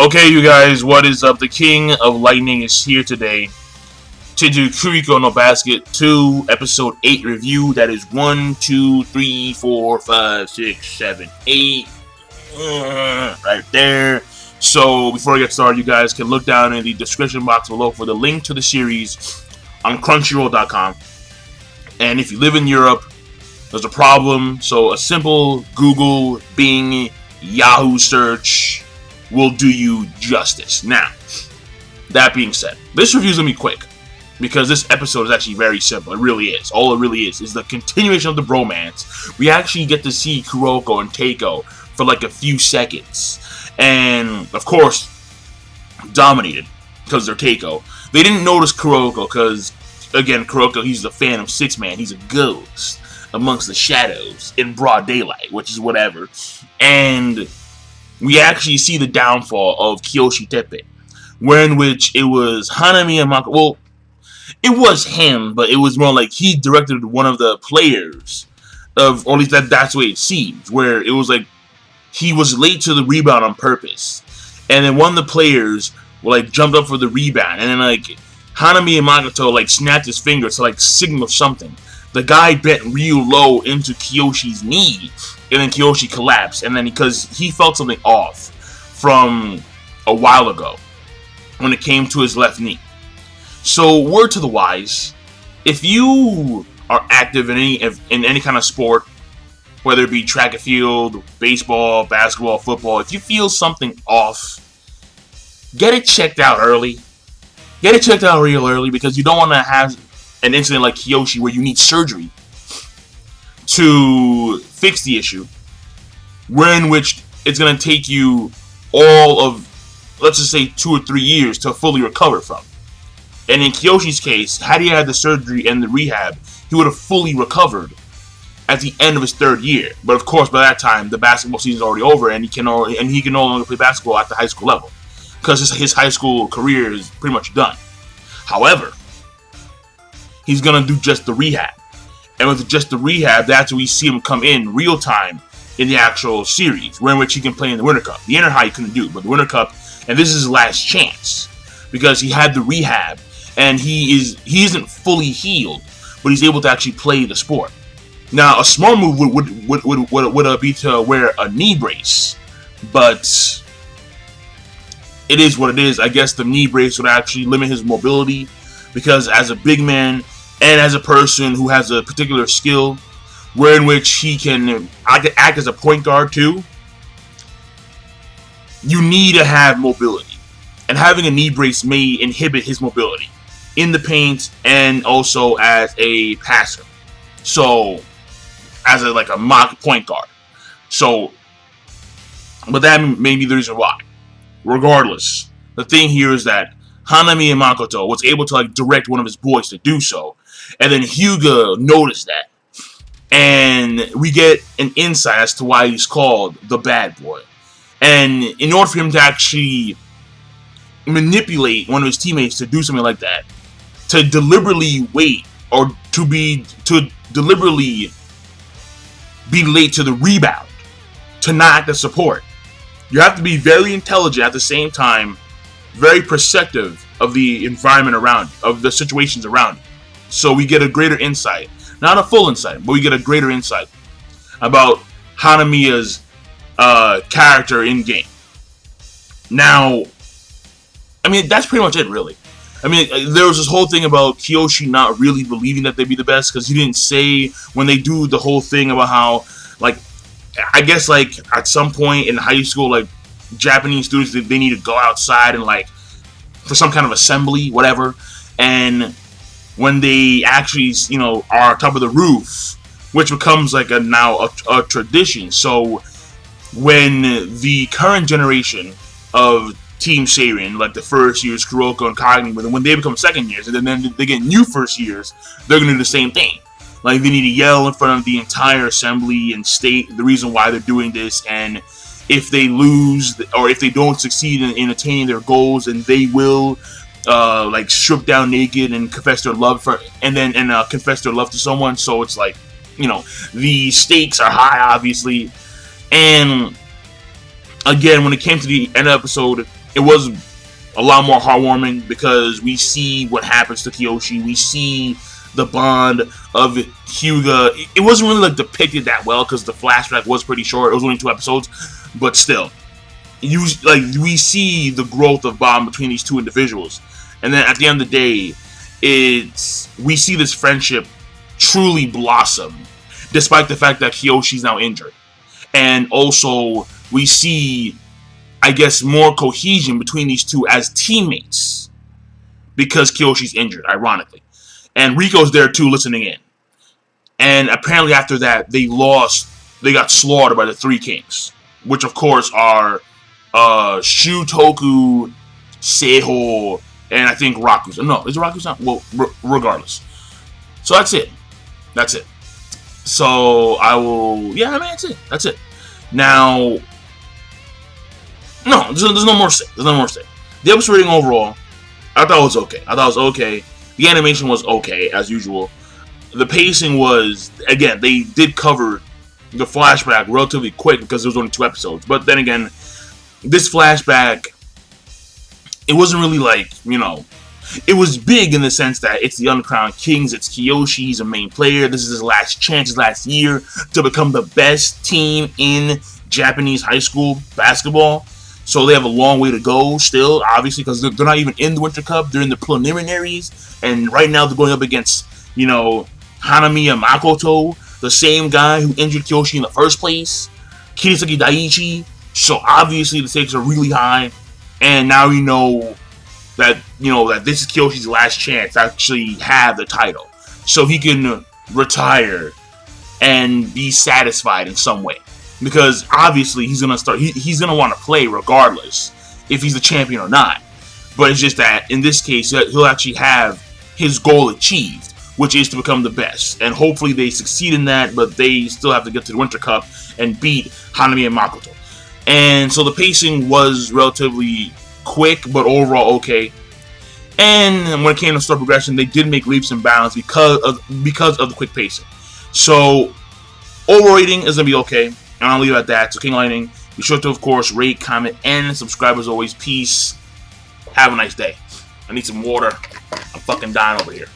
Okay, you guys, what is up? The King of Lightning is here today to do Kuroko no Basket 2 Episode 8 review. That is 1, 2, 3, 4, 5, 6, 7, 8. Right there. So, before I get started, you guys can look down in the description box below for the link to the series on Crunchyroll.com. And if you live in Europe, there's a problem. So, a simple Google, Bing, Yahoo search will do you justice. Now, that being said, this review is going to be quick because this episode is actually very simple. It really is. All it really is the continuation of the bromance. We actually get to see Kuroko and Keiko for like a few seconds. And, of course, dominated because they're Keiko. They didn't notice Kuroko because, again, Kuroko, he's the fan of Six Man. He's a ghost amongst the shadows in broad daylight, which is whatever. And we actually see the downfall of Kiyoshi Teppei, wherein which it was Hanami and Mako. Well, it was him, but it was more like he directed one of the players, or at least that's the way it seems, where it was like he was late to the rebound on purpose, and then one of the players like jumped up for the rebound, and then like Hanami and Makoto like snapped his finger to like signal something. The guy bent real low into Kiyoshi's knee, and then Kiyoshi collapsed, and then because he felt something off from a while ago when it came to his left knee. So, word to the wise, if you are active in any kind of sport, whether it be track and field, baseball, basketball, football, if you feel something off, get it checked out early. Get it checked out real early because you don't want to have an incident like Kiyoshi where you need surgery to fix the issue, wherein which it's going to take you all of, let's just say, 2 or 3 years to fully recover from. And in Kiyoshi's case, had he had the surgery and the rehab, he would have fully recovered at the end of his 3rd year. But of course, by that time, the basketball season is already over, and he can no longer play basketball at the high school level because his high school career is pretty much done. However, he's gonna do just the rehab, and with just the rehab, that's when we see him come in real time in the actual series, where in which he can play in the Winter Cup. The Inter High he couldn't do, but the Winter Cup, and this is his last chance because he had the rehab, and he isn't fully healed, but he's able to actually play the sport. Now, a smart move would be to wear a knee brace, but it is what it is. I guess the knee brace would actually limit his mobility because as a big man and as a person who has a particular skill, where in which he can act as a point guard too, you need to have mobility. And having a knee brace may inhibit his mobility in the paint and also as a passer. So, as a mock point guard. So, but that may be the reason why. Regardless, the thing here is that Hanami and Makoto was able to direct one of his boys to do so. And then Hyuga noticed that. And we get an insight as to why he's called the bad boy. And in order for him to actually manipulate one of his teammates to do something like that, to deliberately wait or to deliberately be late to the rebound, to not act as support, you have to be very intelligent at the same time, very perceptive of the environment around you, of the situations around you. So we get a greater insight, not a full insight, but we get a greater insight about Hanamiya's character in game. Now, I mean, that's pretty much it, really. I mean, there was this whole thing about Kiyoshi not really believing that they'd be the best because he didn't say when they do the whole thing about how, I guess, at some point in high school, Japanese students, they need to go outside and, for some kind of assembly, whatever. And when they actually, are on top of the roof, which becomes, now a tradition. So when the current generation of Team Seirin, the first years, Kuroko and Kagami, but when they become second years, and then they get new first years, they're going to do the same thing. They need to yell in front of the entire assembly and state the reason why they're doing this, and if they lose or if they don't succeed in attaining their goals, then they will strip down naked and confess their love confess their love to someone. So it's the stakes are high, obviously, and again, when it came to the end of the episode, it was a lot more heartwarming because we see what happens to Kiyoshi. We see the bond of Hyuga. It wasn't really like depicted that well because the flashback was pretty short. It was only 2 episodes, but still, we see the growth of bond between these two individuals, and then at the end of the day, we see this friendship truly blossom, despite the fact that Kiyoshi's now injured, and also we see, I guess, more cohesion between these two as teammates because Kiyoshi's injured, ironically. And Rico's there too, listening in. And apparently after that, they got slaughtered by the Three Kings, which of course are Shutoku, Seiho, and I think Raku's. No, is it Raku's not? Well, regardless. So that's it. That's it. So that's it. Now, no, there's no more to say. There's no more to say. The episode rating overall, I thought it was okay. The animation was okay, as usual. The pacing was, again, they did cover the flashback relatively quick because there was only 2 episodes. But then again, this flashback, it wasn't really like, it was big in the sense that it's the Uncrowned Kings, it's Kiyoshi, he's a main player, this is his last chance, his last year to become the best team in Japanese high school basketball. So they have a long way to go still, obviously, because they're not even in the Winter Cup. They're in the preliminaries. And right now they're going up against, Hanamiya Makoto, the same guy who injured Kiyoshi in the first place, Kirisaki Daiichi. So obviously the stakes are really high. And now we know that, that this is Kiyoshi's last chance to actually have the title. So he can retire and be satisfied in some way. Because obviously he's gonna want to play regardless if he's the champion or not. But it's just that in this case he'll actually have his goal achieved, which is to become the best. And hopefully they succeed in that, but they still have to get to the Winter Cup and beat Hanami and Makoto. And so the pacing was relatively quick, but overall okay. And when it came to story progression, they did make leaps and bounds because of the quick pacing. So overall rating is gonna be okay. And I'll leave it at that. So King Lightning, be sure to, of course, rate, comment, and subscribe as always. Peace. Have a nice day. I need some water. I'm fucking dying over here.